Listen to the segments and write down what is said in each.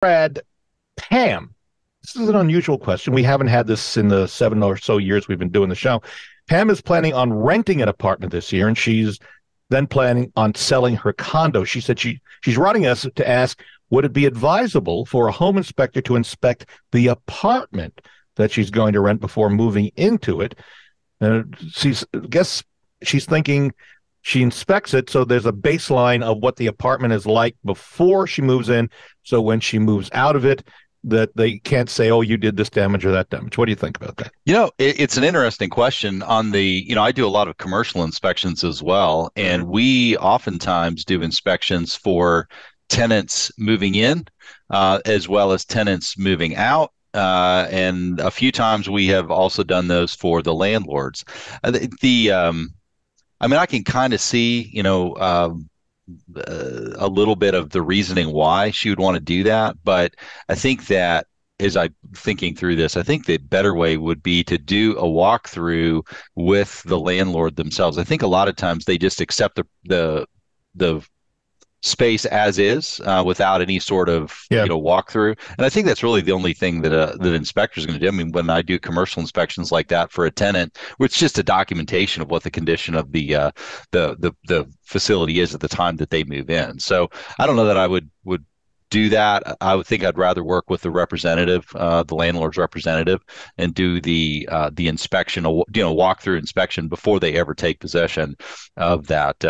Brad, Pam. This is an unusual question. We haven't had this in the 7 or so years we've been doing the show. Pam is planning on renting an apartment this year, and she's then planning on selling her condo. She said she's writing us to ask, would it be advisable for a home inspector to inspect the apartment that she's going to rent before moving into it? She's guess she's thinking she inspects it so there's a baseline of what the apartment is like before she moves in. So when she moves out of it, that they can't say, "Oh, you did this damage or that damage." What do you think about that? It's an interesting question on I do a lot of commercial inspections as well, and we oftentimes do inspections for tenants moving in, as well as tenants moving out. And a few times we have also done those for the landlords. I mean, I can kind of see, a little bit of the reasoning why she would want to do that. But I think that as I'm thinking through this, I think the better way would be to do a walkthrough with the landlord themselves. I think a lot of times they just accept the space as is, without any sort of Yeah, walkthrough. And I think that's really the only thing that an inspector is going to do. I mean, when I do commercial inspections like that for a tenant, where it's just a documentation of what the condition of the facility is at the time that they move in. So I don't know that I would do that. I would think I'd rather work with the representative, the landlord's representative, and do the inspection, walkthrough inspection before they ever take possession of that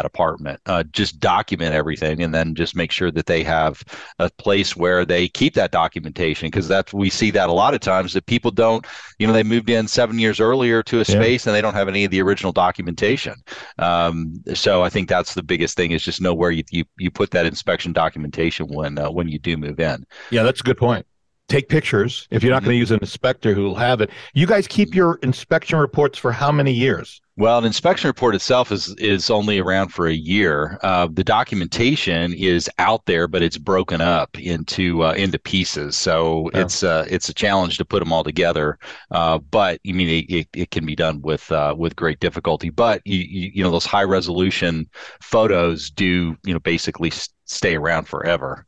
apartment. Just document everything, and then just make sure that they have a place where they keep that documentation, because that's we see that a lot of times that people don't. They moved in 7 years earlier to a yeah. space and they don't have any of the original documentation. So I think that's the biggest thing, is just know where you put that inspection documentation when you do move in. Yeah, that's a good point. Take pictures if you're not Mhm. going to use an inspector who will have it. You guys keep your inspection reports for how many years? Well, an inspection report itself is only around for a year. The documentation is out there, but it's broken up into pieces. So Yeah. it's a challenge to put them all together. But I mean, it can be done with great difficulty. But those high resolution photos do basically stay around forever.